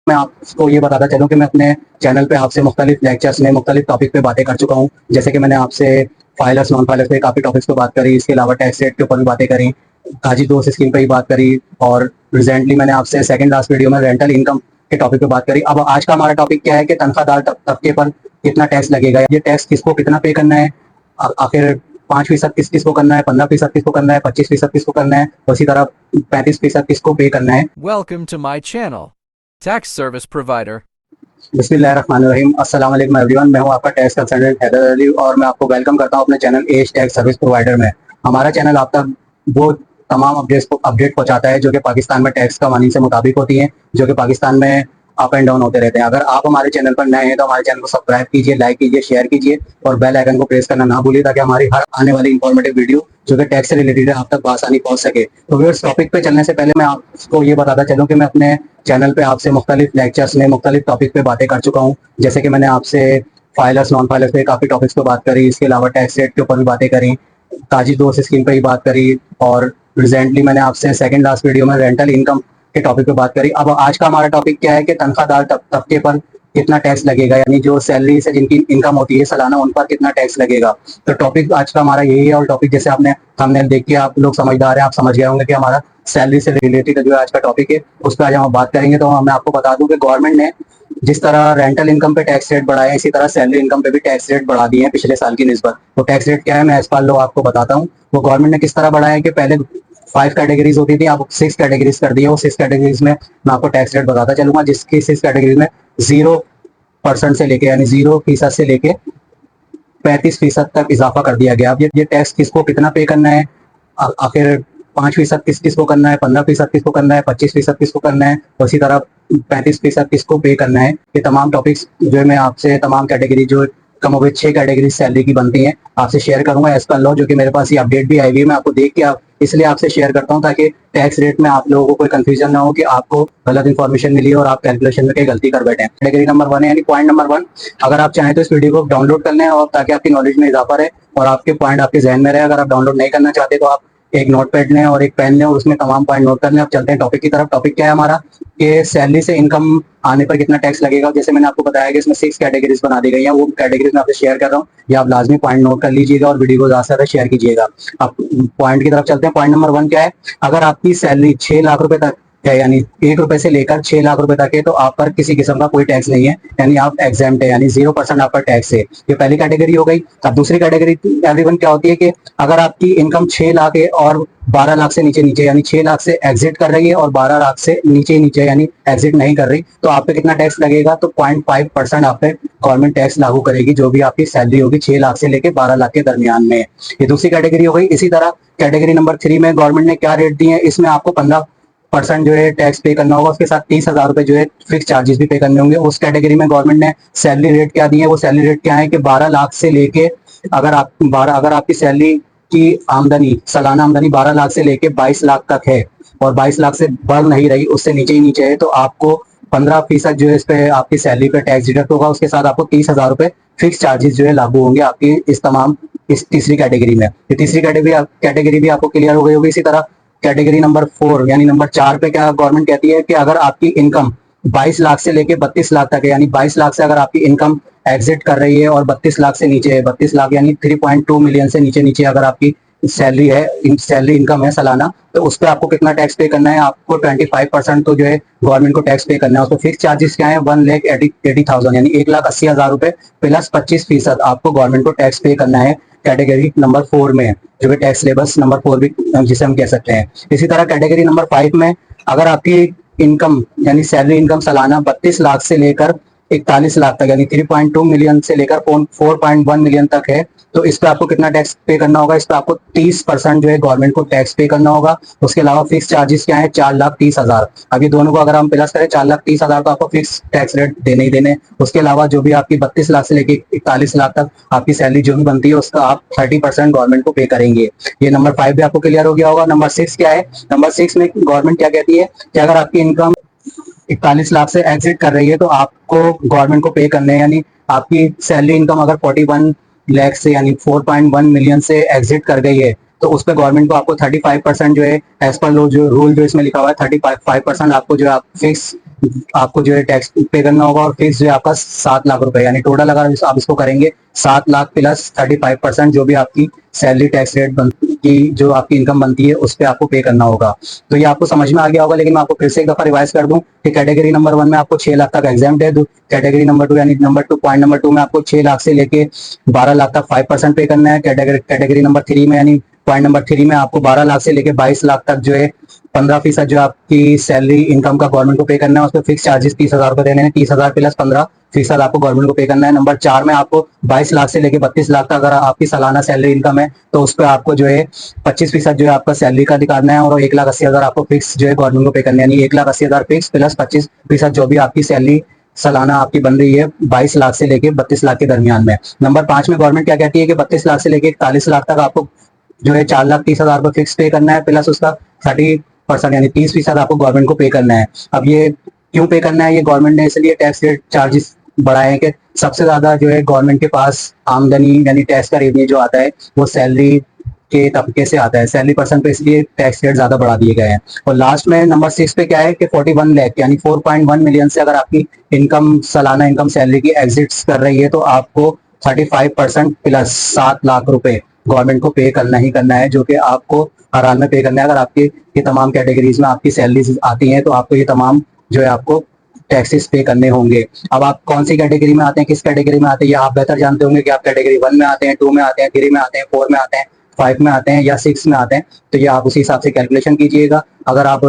मैं आपको ये बताता चलूँ कि मैं अपने चैनल पे आपसे मुख्तलिफ लेक्चर्स में मुख्तलिफ टॉपिक पे बातें कर चुका हूँ। जैसे कि मैंने आपसे फाइलर्स नॉन फाइलर्स पे काफ़ी टॉपिक्स पे बात करी, इसके अलावा टैक्स रेट के ऊपर भी बातें करी, काजी दोस्त स्कीम पे भी बात करी, और रिसेंटली मैंने आपसे सेकंड लास्ट वीडियो में रेंटल इनकम के टॉपिक पे बात करी। अब आज का हमारा टॉपिक क्या है कि तनख्वाहदार तबके पर कितना टैक्स लगेगा, ये टैक्स किसको कितना पे करना है, आखिर 5% किस किस को करना है, 15% किसको करना है, 25% किसको करना है, और इसी तरह 35% किसको पे करना है। Welcome to my channel, Tax Service Provider. बिस्मिल्लाहिर्रहमानिर्रहीम, अस्सलाम वालेकुम एवरीवन। मैं हूं आपका टैक्स कंसल्टेंट हैदर अली और मैं आपको वेलकम करता हूं अपने channel as tax service provider में। हमारा चैनल आप तक वो तमाम अपडेट पहुंचाता है जो कि पाकिस्तान में टैक्स कवानीन से मुताबिक होती हैं, जो कि पाकिस्तान में अप एंड डाउन होते रहते हैं। अगर आप हमारे चैनल पर नए हैं तो हमारे चैनल को सब्सक्राइब कीजिए, लाइक कीजिए, शेयर कीजिए और बेल आइकन को प्रेस करना ना भूलिए ताकि हमारी हर आने वाली इंफॉर्मेटिव वीडियो जो कि टैक्स से रिलेटेड है आप तक आसानी पहुंच सके। तो व्यूअर्स, टॉपिक पे चलने से पहले मैं आपको ये बताता चलूँ कि मैं अपने चैनल पे आपसे मुख्तलिफ लेक्चर्स में मुख्तलिफ टॉपिक पे बातें कर चुका हूँ। जैसे कि मैंने आपसे फाइलर्स नॉन फाइलर्स पे काफ़ी टॉपिक्स पे बात करी, इसके अलावा टैक्स रेट के ऊपर भी बातें करी, काजी दोस्त स्कीम पे भी बात करी, और रिसेंटली मैंने आपसे सेकंड लास्ट वीडियो में रेंटल इनकम के टॉपिक पे बात करी। अब आज का हमारा टॉपिक क्या है कि तनख्वाहदार तबके पर कितना टैक्स लगेगा, यानी जो सैलरी से जिनकी इनकम होती है सालाना, उन पर कितना टैक्स लगेगा। तो टॉपिक आज का हमारा यही है, और टॉपिक जैसे आपने थंबनेल देख के आप लोग समझदार हैं, आप समझ गए होंगे कि हमारा सैलरी से रिलेटेड जो आज का टॉपिक है उस पर आज हम बात करेंगे। तो मैं आपको बता दूं कि गवर्नमेंट ने जिस तरह रेंटल इनकम पे टैक्स रेट बढ़ाया है, इसी तरह सैलरी इनकम पे भी टैक्स रेट बढ़ा दिए हैं पिछले साल की निस्बत। तो टैक्स रेट क्या है मैं इस पर लो आपको बताता हूँ। वो गवर्नमेंट ने किस तरह बढ़ाया है कि पहले 5 कैटेगरीज होती थी, अब 6 कैटेगरीज कर दी है। वो 6 कैटेगरीज में मैं आपको टैक्स रेट बताता चलूंगा, जिसकी 6 कैटेगरीज में 0% से लेके यानी 0% से लेके 35% तक इजाफा कर दिया गया। अब ये टैक्स किसको कितना पे करना है, आखिर 5% किस किसको करना है, 15% किसको करना है, 25% किसको करना है, और इसी तरह 35% किसको पे करना है। ये तमाम टॉपिक्स जो है मैं आपसे तमाम कैटेगरी जो कम हो 6 कैटेगरी सैलरी की बनती हैं आपसे शेयर करूंगा एज पर लॉ, जो कि मेरे पास ये अपडेट भी आई हुई है। मैं आपको देख के इसलिए आपसे शेयर करता हूं ताकि टैक्स रेट में आप लोगों को कोई कंफ्यूजन ना हो कि आपको गलत इन्फॉर्मेशन मिली और आप कैलकुलेशन में कहीं गलती कर बैठे। कैटेगरी नंबर 1 है, यानी पॉइंट नंबर 1। अगर आप चाहें तो इस वीडियो को डाउनलोड कर लें और ताकि आपकी नॉलेज में इजाफा रहे और आपके पॉइंट आपके जहन में रहे। अगर आप डाउनलोड नहीं करना चाहते तो आप एक नोट पैड लें और एक पेन लें और उसमें तमाम पॉइंट नोट कर लें। अब चलते हैं टॉपिक की तरफ। टॉपिक क्या है हमारा कि सैलरी से इनकम आने पर कितना टैक्स लगेगा। जैसे मैंने आपको बताया कि इसमें 6 कैटेगरीज बना दी गई हैं, वो कैटेगरीज मैं आपसे शेयर कर रहा हूँ, ये आप लाजमी पॉइंट नोट कर लीजिएगा और वीडियो को ज्यादा से ज्यादा शेयर कीजिएगा। अब पॉइंट की तरफ चलते हैं। पॉइंट नंबर 1 क्या है, अगर आपकी सैलरी 6 लाख रुपए तक है, यानी 1 रुपए से लेकर 6 लाख रुपए तक है, तो आप पर किसी किस्म का कोई टैक्स नहीं है, यानी आप एग्जेम्प्ट है, यानी 0% आप पर टैक्स है। ये पहली कैटेगरी हो गई। अब दूसरी कैटेगरी एवरीवन क्या होती है कि अगर आपकी इनकम 6 लाख है और 12 लाख से नीचे नीचे, यानी 6 लाख से एग्जिट कर रही है और 12 लाख से नीचे नीचे यानी एग्जिट नहीं कर रही, तो आप पे कितना टैक्स लगेगा। तो 0.5% आप पे गवर्नमेंट टैक्स लागू करेगी जो भी आपकी सैलरी होगी 6 लाख से लेकर 12 लाख के दरमियान में। ये दूसरी कैटेगरी हो गई। इसी तरह कैटेगरी नंबर 3 में गवर्नमेंट ने क्या रेट दिए हैं, इसमें आपको 15% जो है टैक्स पे करना होगा, उसके साथ 30,000 रुपए जो है फिक्स चार्जेस भी पे करने होंगे। उस कैटेगरी में गवर्नमेंट ने सैलरी रेट क्या दिए है, वो सैलरी रेट क्या है कि 12 लाख से लेके अगर आपकी सैलरी की आमदनी सालाना आमदनी 12 लाख से लेके 22 लाख तक है और 22 लाख से बढ़ नहीं रही, उससे नीचे ही नीचे है, तो आपको 15% जो है इस पे आपकी सैलरी पे टैक्स डिडक्ट होगा। उसके साथ आपको 30,000 रुपए फिक्स चार्जेस जो है लागू होंगे आपकी इस तीसरी कैटेगरी में। ये तीसरी कैटेगरी भी आपको क्लियर हो गई होगी। इसी तरह कैटेगरी नंबर 4 यानी नंबर 4 पे क्या गवर्नमेंट कहती है कि अगर आपकी इनकम 22 लाख से लेके 32 लाख तक है, यानी 22 लाख से अगर आपकी इनकम एग्जिट कर रही है और 32 लाख से नीचे है, 32 लाख यानी 3.2 मिलियन से नीचे नीचे अगर आपकी सैलरी है, सैलरी इनकम है सालाना, तो उस पर आपको कितना टैक्स पे करना है, आपको 25% तो जो है गवर्नमेंट को टैक्स पे करना है। उसको फिक्स चार्जेस क्या है, 1,80,000 यानी 1,80,000 रुपए प्लस 25% आपको गवर्नमेंट को टैक्स पे करना है कैटेगरी नंबर 4 में, जो कि टैक्स स्लेबस नंबर 4 भी जिसे हम कह सकते हैं। इसी तरह कैटेगरी नंबर 5 में अगर आपकी इनकम यानी सैलरी इनकम सालाना 32 लाख से लेकर 41 लाख तक यानी 3.2 मिलियन से लेकर 4.1 मिलियन तक है, तो इस पे आपको कितना टैक्स पे करना होगा। इस पे आपको 30% जो है गवर्नमेंट को टैक्स पे करना होगा। उसके अलावा फिक्स चार्जेस क्या है, 4,30,000। अब ये दोनों को अगर हम प्लस करें 4,30,000 तो आपको फिक्स टैक्स रेट देने ही देने। उसके अलावा जो भी आपकी 32 लाख से लेकर 41 लाख तक आपकी सैलरी जो भी बनती है उसका आप 30% गवर्नमेंट को पे करेंगे। ये नंबर 5 भी आपको क्लियर हो गया होगा। नंबर 6 क्या है, नंबर 6 में गवर्नमेंट क्या कहती है कि अगर आपकी इनकम 41 लाख से एग्जिट कर रही है तो आपको गवर्नमेंट को पे करने, यानी आपकी सैलरी इनकम अगर 41 लाख से यानी 4.1 मिलियन से एग्जिट कर गई है, तो उस पर गवर्नमेंट को आपको 35% जो है एज पर लो जो रूल जो इसमें लिखा हुआ है 35% आपको जो है फिक्स आपको जो है टैक्स पे करना होगा, और फिक्स जो है आपका 7 लाख रुपए, यानी टोटल अगर आप इसको करेंगे 7 लाख प्लस 35% जो भी आपकी सैलरी टैक्स रेट की जो आपकी इनकम बनती है उस पर आपको पे करना होगा। तो ये आपको समझ में आ गया होगा, लेकिन मैं आपको फिर से एक दफा रिवाइज कर दूं कि कैटेगरी नंबर 1 में आपको 6 लाख तक एग्जाम है, कैटेगरी नंबर 2 यानी पॉइंट नंबर 2 में आपको 6 लाख से लेके 12 लाख तक 5% पे करना है। कैटेगरी नंबर 3 में यानी पॉइंट नंबर 3 में आपको 12 लाख से लेके 22 लाख तक जो है 15% जो आपकी सैलरी इनकम का गवर्नमेंट को पे करना है, उस पर फिक्स चार्जेस 30,000 रुपए देने हैं। 30,000 प्लस 15% आपको गवर्नमेंट को पे करना है। नंबर 4 में आपको 22 लाख से लेके 32 लाख तक अगर आपकी सालाना सैलरी इनकम है तो उस पर आपको जो है 25% जो है आपका सैलरी का दिखाना है, और 1,80,000 आपको फिक्स जो है गवर्नमेंट को पे करना है, यानी 1,80,000 फिक्स प्लस 25% जो भी आपकी सैलरी सालाना आपकी बन रही है 22 लाख से लेके 32 लाख के दरमियान में। नंबर 5 में गवर्नमेंट क्या कहती है कि 32 लाख से लेके 41 लाख तक आपको जो है 4,30,000 रुपए फिक्स पे करना है, प्लस उसका 30% यानी 30% आपको गवर्नमेंट को पे करना है। अब ये क्यों पे करना है? ये गवर्नमेंट ने इसलिए टैक्स रेट चार्जेस बढ़ाए हैं कि सबसे ज्यादा जो है गवर्नमेंट के पास आमदनी यानी टैक्स का रेवेन्यू जो आता है वो सैलरी के तबके से आता है, सैलरी पर्सन पे, इसलिए टैक्स रेट ज्यादा बढ़ा दिए गए हैं। और लास्ट में नंबर 6 पे क्या है कि 41 लाख यानी 4.1 मिलियन से अगर आपकी इनकम सालाना इनकम सैलरी की एग्जिट्स कर रही है तो आपको 35% प्लस 7 लाख रुपए गवर्नमेंट को पे करना ही करना है, जो कि आपको हर हाल में पे करना है। अगर आपकी ये तमाम कैटेगरीज में आपकी सैलरीज आती हैं तो आपको ये तमाम जो है आपको टैक्सेस पे करने होंगे। अब आप कौन सी कैटेगरी में आते हैं, किस कैटेगरी में आते हैं, ये आप बेहतर जानते होंगे कि आप कैटेगरी 1 में आते हैं, 2 में आते हैं, 3 में आते हैं, 4 में आते हैं, 5 में आते हैं या 6 में आते हैं। तो ये आप उसी हिसाब से कैलकुलेशन कीजिएगा। अगर आप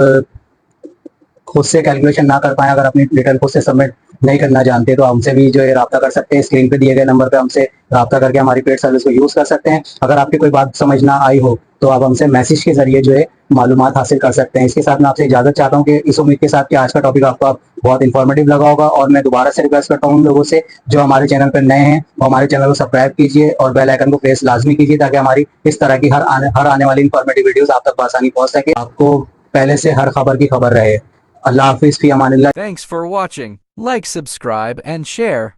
खुद से कैलकुलेशन ना कर पाए, अगर अपनी रिटर्न खुद से सबमिट नहीं करना जानते, तो हमसे भी जो है रब्ता कर सकते हैं। स्क्रीन पे दिए गए नंबर पे हमसे रब्ता करके हमारी पेड सर्विस को यूज कर सकते हैं। अगर आपकी कोई बात समझ ना आई हो तो आप हमसे मैसेज के जरिए जो है मालूमात हासिल कर सकते हैं। इसके साथ मैं आपसे इजाजत चाहता हूँ कि इस उम्मीद के साथ कि आज का टॉपिक आपको बहुत इंफॉर्मेटिव लगा होगा, और मैं दोबारा से रिक्वेस्ट करता हूँ उन लोगों से जो हमारे चैनल पर नए हैं वो हमारे चैनल को सब्सक्राइब कीजिए और बेल आइकन को प्रेस लाजमी कीजिए, ताकि हमारी इस तरह की हर आने वाली इंफॉर्मेटिव वीडियोस आप तक आसानी पहुंच सके, आपको पहले से हर खबर की खबर रहे। अल्लाह हाफिज, फी अमानिल्लाह। Thanks for watching. Like, subscribe, and share.